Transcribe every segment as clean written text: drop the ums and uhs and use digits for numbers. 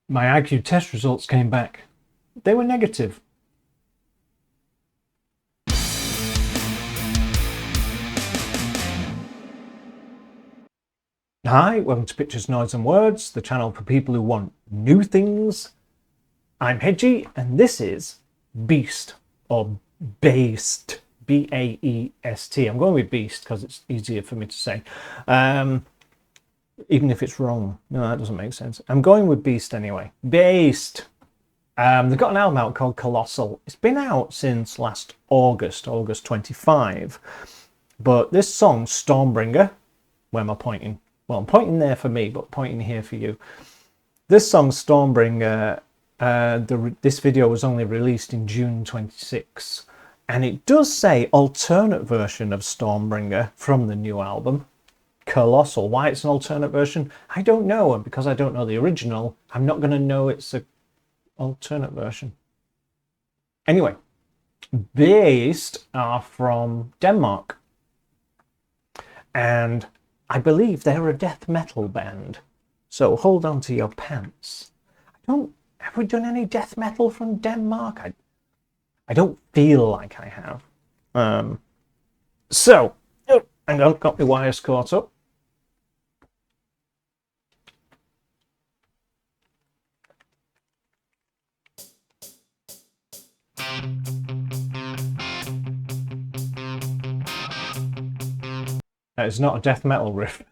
My IQ test results came back. They were negative. Hi, welcome to Pictures, Noise and Words, the channel for people who want new things. I'm Hedgie, and this is BAEST, or BAEST, B-A-E-S-T. I'm going with BAEST because it's easier for me to say, even if it's wrong. No, that doesn't make sense. I'm going with BAEST anyway. BAEST. They've got an album out called Colossal. It's been out since last August 25. But this song, Stormbringer, where am I pointing? Well, I'm pointing there for me, but pointing here for you. This song, Stormbringer, this video was only released in June 26. And it does say alternate version of Stormbringer from the new album, Colossal. Why it's an alternate version, I don't know. And because I don't know the original, I'm not going to know it's an alternate version. Anyway, BAEST are from Denmark. And I believe they're a death metal band. So hold on to your pants. Have we done any death metal from Denmark? I don't feel like I have. Hang on, got my wires caught up. That is not a death metal riff.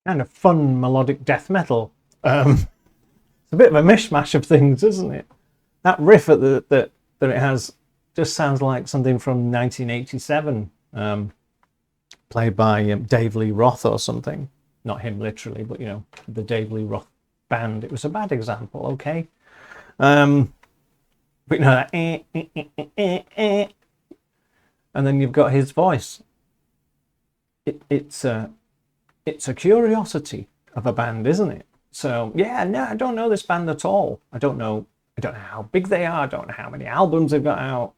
kind of fun melodic death metal. It's a bit of a mishmash of things, isn't it? That riff at that it has just sounds like something from 1987, played by Dave Lee Roth or something. Not him literally, but you know, the Dave Lee Roth band. It was a bad example, okay. But you know that, and then you've got his voice. It's a curiosity of a band, isn't it? So yeah, no, I don't know this band at all. I don't know how big they are. I don't know how many albums they've got out.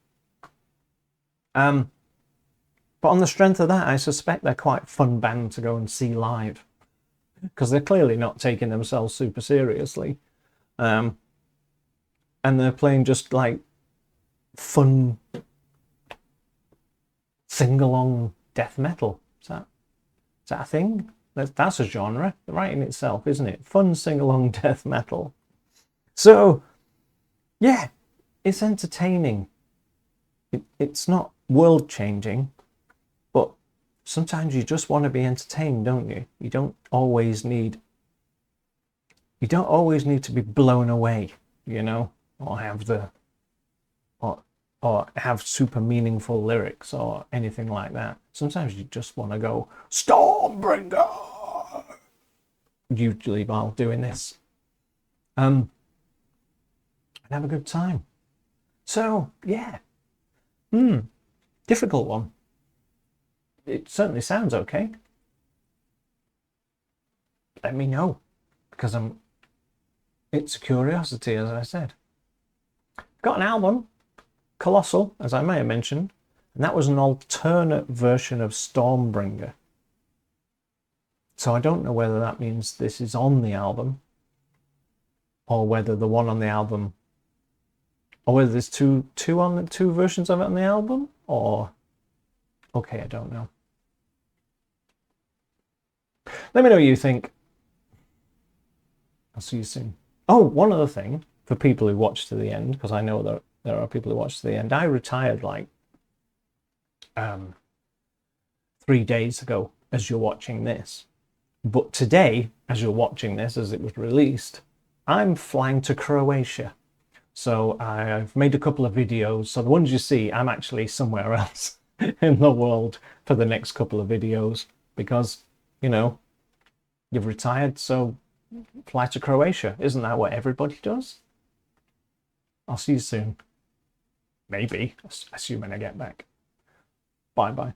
But on the strength of that, I suspect they're quite a fun band to go and see live, because they're clearly not taking themselves super seriously, and they're playing just like fun sing-along death metal. Is that a thing? That's a genre right in itself, isn't it? Fun sing-along death metal. So yeah, it's entertaining. It's not world-changing, but sometimes you just want to be entertained, don't you? You don't always need to be blown away, you know, or have or have super meaningful lyrics or anything like that. Sometimes you just want to go Stormbringer, usually while doing this, and have a good time. So yeah, difficult one. It certainly sounds okay. Let me know, because it's a curiosity, as I said. Got an album, Colossal, as I may have mentioned, and that was an alternate version of Stormbringer. So I don't know whether that means this is on the album, or whether the one on the album, or whether there's two versions of it on the album, or okay, I don't know. Let me know what you think. I'll see you soon. Oh, one other thing for people who watch to the end, because I know that there are people who watch to the end. I retired like 3 days ago as you're watching this. But today, as you're watching this, as it was released, I'm flying to Croatia. So I've made a couple of videos. So the ones you see, I'm actually somewhere else in the world for the next couple of videos, because, you know, you've retired, so fly to Croatia. Isn't that what everybody does? I'll see you soon. Maybe, assuming I get back. Bye-bye.